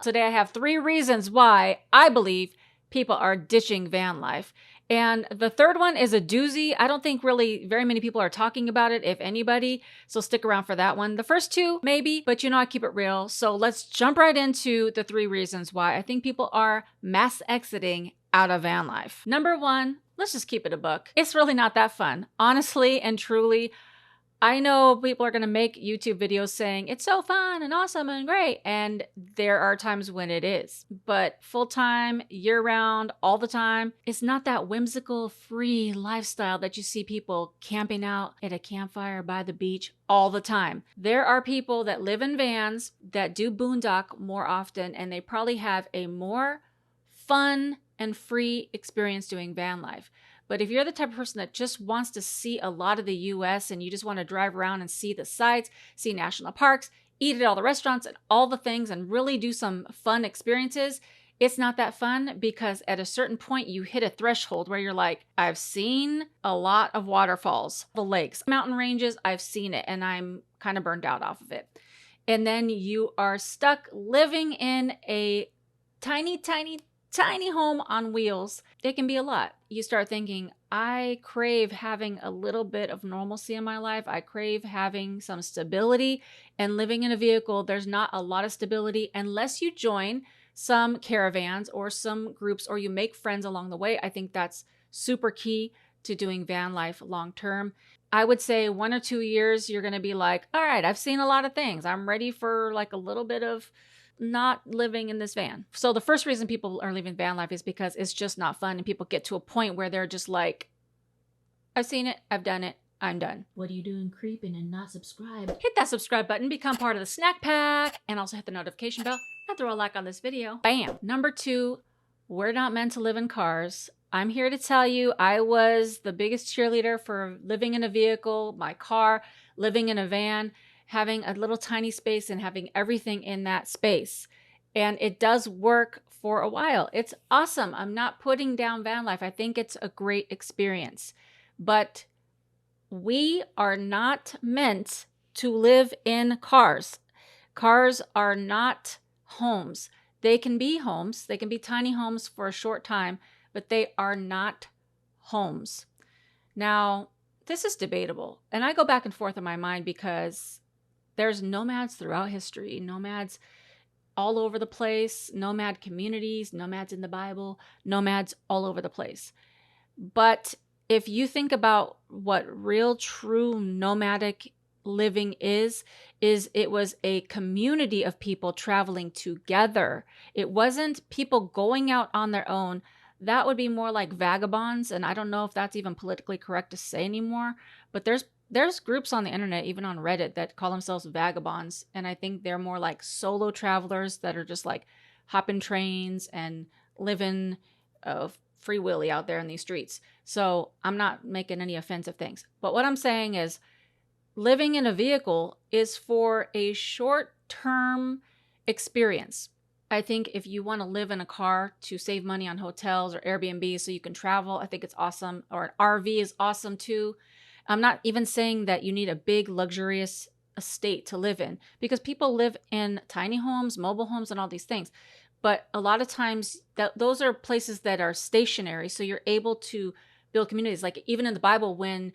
Today I have 3 reasons why I believe people are ditching van life. And the third one is a doozy. I don't think really very many people are talking about it, if anybody. So stick around for that one. The first 2, maybe, but I keep it real. So let's jump right into the 3 reasons why I think people are mass exiting out of van life. Number 1, let's just keep it a buck. It's really not that fun. Honestly and truly, I know people are going to make YouTube videos saying it's so fun and awesome and great. And there are times when it is. But full-time, year-round, all the time, it's not that whimsical, free lifestyle that you see people camping out at a campfire by the beach all the time. There are people that live in vans that do boondock more often, and they probably have a more fun and free experience doing van life. But if you're the type of person that just wants to see a lot of the US and you just want to drive around and see the sights, see national parks, eat at all the restaurants and all the things and really do some fun experiences, it's not that fun because at a certain point you hit a threshold where you're like, I've seen a lot of waterfalls, the lakes, mountain ranges, I've seen it and I'm kind of burned out off of it. And then you are stuck living in a tiny home on wheels. It can be a lot. You start thinking, I crave having a little bit of normalcy in my life. I crave having some stability, and living in a vehicle, there's not a lot of stability unless you join some caravans or some groups or you make friends along the way. I think that's super key to doing van life long term. I would say 1 or 2 years, you're going to be like, all right, I've seen a lot of things. I'm ready for like a little bit of not living in this van. So the first reason people are leaving van life is because it's just not fun. And people get to a point where they're just like, I've seen it, I've done it, I'm done. What are you doing creeping and not subscribed? Hit that subscribe button, become part of the snack pack, and also hit the notification bell and throw a like on this video. Bam. Number 2, we're not meant to live in cars. I'm here to tell you, I was the biggest cheerleader for living in a vehicle, my car, living in a van, having a little tiny space and having everything in that space. And it does work for a while. It's awesome. I'm not putting down van life. I think it's a great experience. But we are not meant to live in cars. Cars are not homes. They can be homes. They can be tiny homes for a short time, but they are not homes. Now, this is debatable. And I go back and forth in my mind because there's nomads throughout history, nomads all over the place, nomad communities, nomads in the Bible, nomads all over the place. But if you think about what real, true nomadic living is it was a community of people traveling together. It wasn't people going out on their own. That would be more like vagabonds. And I don't know if that's even politically correct to say anymore, but there's groups on the internet, even on Reddit, that call themselves vagabonds. And I think they're more like solo travelers that are just like hopping trains and living free willy out there in these streets. So I'm not making any offensive things. But what I'm saying is living in a vehicle is for a short-term experience. I think if you want to live in a car to save money on hotels or Airbnb so you can travel, I think it's awesome. Or an RV is awesome too. I'm not even saying that you need a big, luxurious estate to live in, because people live in tiny homes, mobile homes, and all these things. But a lot of times those are places that are stationary. So you're able to build communities. Like even in the Bible, when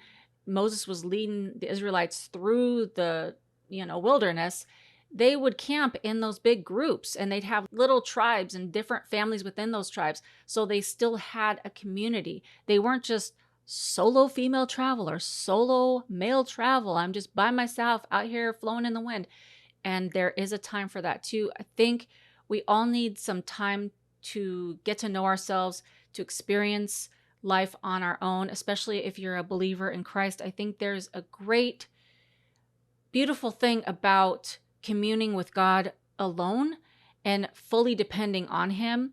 Moses was leading the Israelites through the wilderness, they would camp in those big groups and they'd have little tribes and different families within those tribes. So they still had a community. They weren't just solo female travel or solo male travel. I'm just by myself out here flowing in the wind. And there is a time for that too. I think we all need some time to get to know ourselves, to experience life on our own, especially if you're a believer in Christ. I think there's a great, beautiful thing about communing with God alone and fully depending on Him.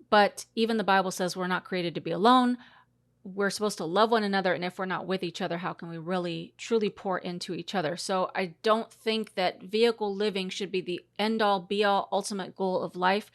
But even the Bible says we're not created to be alone. We're supposed to love one another. And if we're not with each other, how can we really, truly pour into each other? So I don't think that vehicle living should be the end all, be all, ultimate goal of life.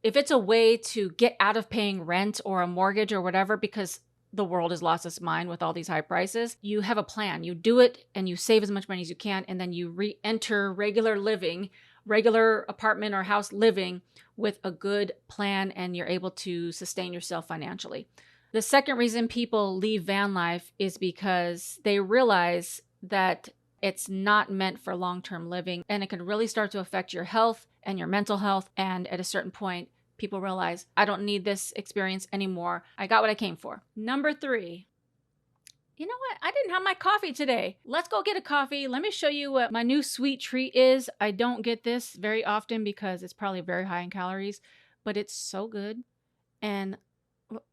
If it's a way to get out of paying rent or a mortgage or whatever, because the world has lost its mind with all these high prices, you have a plan. You do it and you save as much money as you can, and then you re-enter regular living regular apartment or house living with a good plan and you're able to sustain yourself financially. The second reason people leave van life is because they realize that it's not meant for long-term living and it can really start to affect your health and your mental health. And at a certain point, people realize, I don't need this experience anymore. I got what I came for. Number 3, you know what? I didn't have my coffee today. Let's go get a coffee. Let me show you what my new sweet treat is. I don't get this very often because it's probably very high in calories, but it's so good. And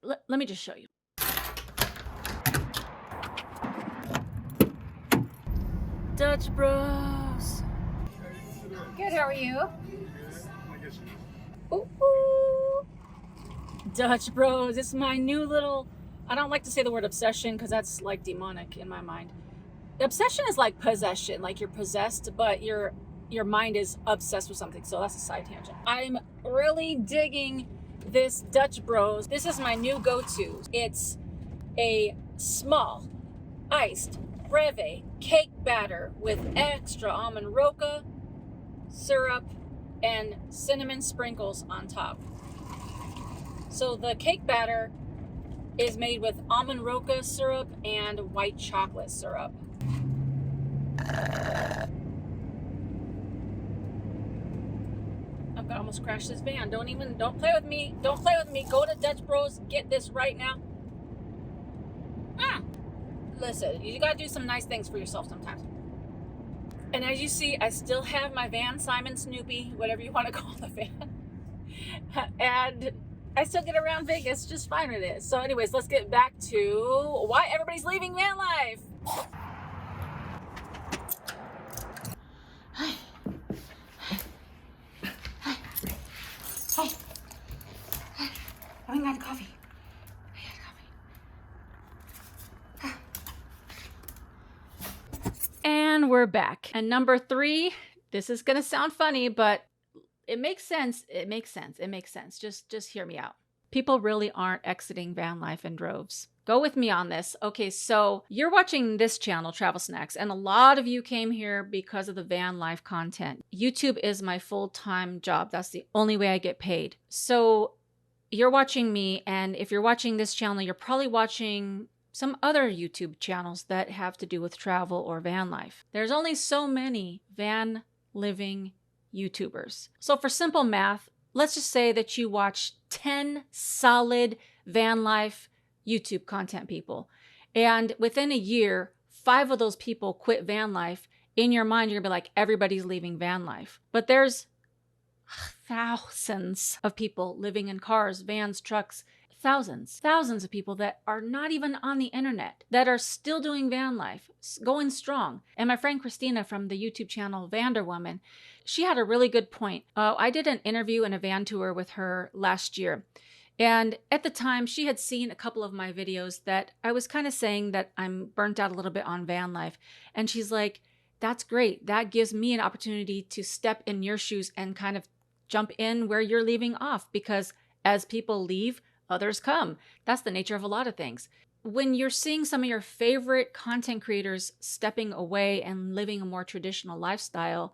let me just show you. Dutch Bros. Good, how are you? Ooh. Dutch Bros. It's my new little, I don't like to say the word obsession because that's like demonic in my mind. Obsession is like possession, like you're possessed, but your mind is obsessed with something. So that's a side tangent. I'm really digging this Dutch Bros. This is my new go-to. It's a small iced breve cake batter with extra almond roca syrup and cinnamon sprinkles on top. So the cake batter is made with almond roca syrup and white chocolate syrup. I'm gonna almost crash this van. Don't play with me. Don't play with me. Go to Dutch Bros. Get this right now. Listen, you gotta do some nice things for yourself sometimes. And as you see, I still have my Van Simon Snoopy, whatever you want to call the van. And I still get around Vegas just fine with it. So anyways, let's get back to why everybody's leaving van life. Hey. I haven't got coffee. And we're back. And number 3, this is going to sound funny, but it makes sense. It makes sense. Just hear me out. People really aren't exiting van life in droves. Go with me on this. Okay, so you're watching this channel, Travel Snacks, and a lot of you came here because of the van life content. YouTube is my full-time job. That's the only way I get paid. So you're watching me, and if you're watching this channel, you're probably watching some other YouTube channels that have to do with travel or van life. There's only so many van living YouTubers. So for simple math, let's just say that you watch 10 solid van life YouTube content people. And within a year, 5 of those people quit van life. In your mind, you're gonna be like, everybody's leaving van life. But there's thousands of people living in cars, vans, trucks, thousands of people that are not even on the internet, that are still doing van life, going strong. And my friend Christina from the YouTube channel Vanderwoman, she had a really good point. I did an interview and a van tour with her last year. And at the time, she had seen a couple of my videos that I was kind of saying that I'm burnt out a little bit on van life. And she's like, that's great. That gives me an opportunity to step in your shoes and kind of jump in where you're leaving off, because as people leave, others come. That's the nature of a lot of things. When you're seeing some of your favorite content creators stepping away and living a more traditional lifestyle,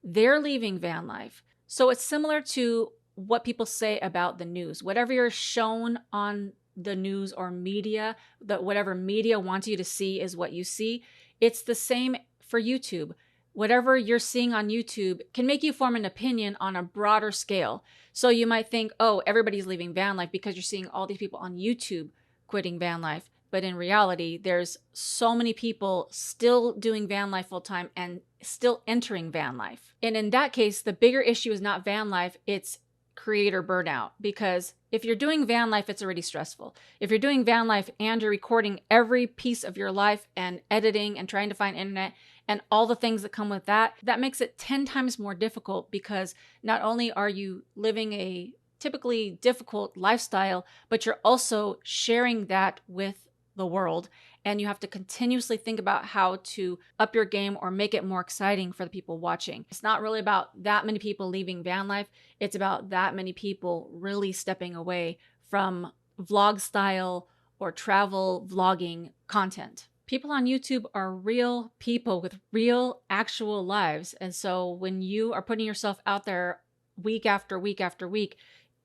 they're leaving van life. So it's similar to what people say about the news. Whatever you're shown on the news or media, that whatever media wants you to see is what you see. It's the same for YouTube. Whatever you're seeing on YouTube can make you form an opinion on a broader scale. So you might think, oh, everybody's leaving van life because you're seeing all these people on YouTube quitting van life. But in reality, there's so many people still doing van life full time and still entering van life. And in that case, the bigger issue is not van life, it's creator burnout. Because if you're doing van life, it's already stressful. If you're doing van life and you're recording every piece of your life and editing and trying to find internet and all the things that come with that, that makes it 10 times more difficult, because not only are you living a typically difficult lifestyle, but you're also sharing that with the world. And you have to continuously think about how to up your game or make it more exciting for the people watching. It's not really about that many people leaving van life. It's about that many people really stepping away from vlog style or travel vlogging content. People on YouTube are real people with real actual lives. And so when you are putting yourself out there week after week after week,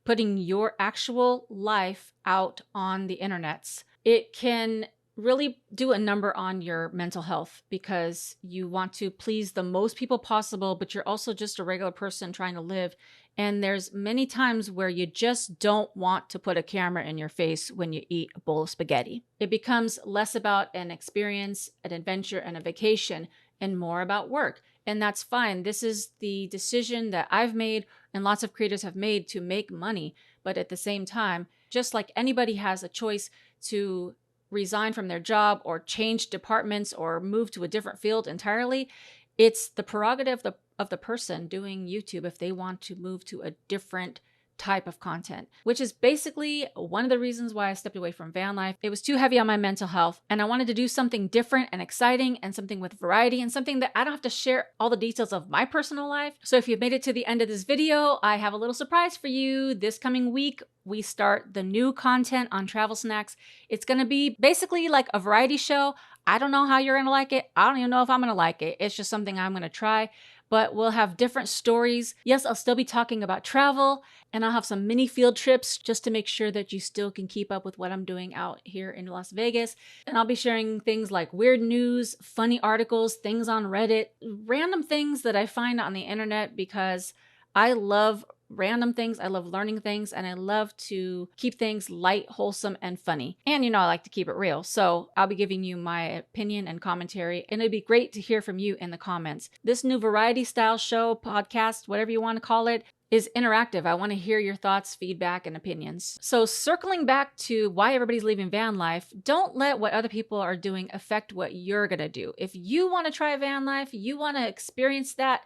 putting your actual life out on the internets, it can really do a number on your mental health because you want to please the most people possible, but you're also just a regular person trying to live. And there's many times where you just don't want to put a camera in your face when you eat a bowl of spaghetti. It becomes less about an experience, an adventure, and a vacation, and more about work. And that's fine. This is the decision that I've made and lots of creators have made to make money. But at the same time, just like anybody has a choice to resign from their job or change departments or move to a different field entirely, it's the prerogative of the person doing YouTube if they want to move to a different type of content, which is basically one of the reasons why I stepped away from van life. It was too heavy on my mental health, and I wanted to do something different and exciting and something with variety and something that I don't have to share all the details of my personal life. So if you've made it to the end of this video, I have a little surprise for you. This coming week, we start the new content on Travel Snacks. It's going to be basically like a variety show. I don't know how you're going to like it. I don't even know if I'm going to like it. It's just something I'm going to try. But we'll have different stories. Yes, I'll still be talking about travel, and I'll have some mini field trips just to make sure that you still can keep up with what I'm doing out here in Las Vegas. And I'll be sharing things like weird news, funny articles, things on Reddit, random things that I find on the internet because I love random things. I love learning things, and I love to keep things light, wholesome, and funny. And I like to keep it real. So I'll be giving you my opinion and commentary, and it'd be great to hear from you in the comments. This new variety style show, podcast, whatever you want to call it, is interactive. I want to hear your thoughts, feedback, and opinions. So circling back to why everybody's leaving van life, don't let what other people are doing affect what you're going to do. If you want to try van life, you want to experience that,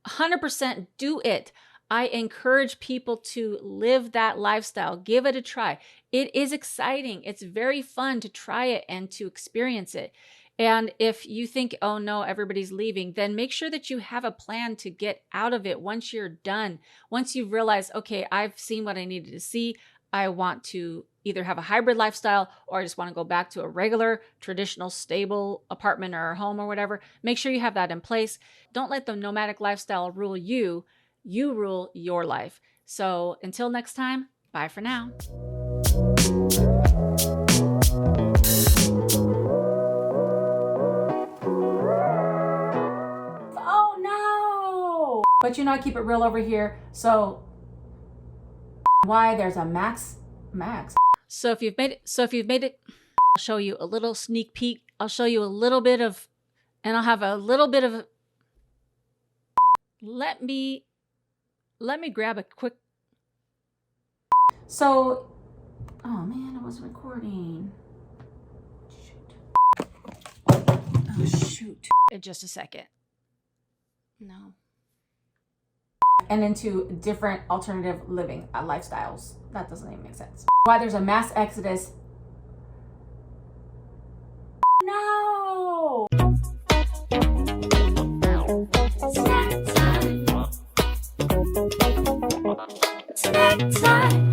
100% do it. I encourage people to live that lifestyle. Give it a try. It is exciting. It's very fun to try it and to experience it. And if you think, oh no, everybody's leaving, then make sure that you have a plan to get out of it once you're done. Once you've realized, okay, I've seen what I needed to see. I want to either have a hybrid lifestyle or I just want to go back to a regular, traditional, stable apartment or home or whatever. Make sure you have that in place. Don't let the nomadic lifestyle rule you. You rule your life. So until next time, bye for now. Oh no! But I keep it real over here. So why there's a max. So if you've made it, I'll show you a little sneak peek. I'll show you a little bit of, and I'll have a little bit of, let me grab a quick. So, oh man, I was recording. Shoot. Oh shoot. In just a second. No. And into different alternative living lifestyles. That doesn't even make sense. Why there's a mass exodus. No! Snack time. Snack time.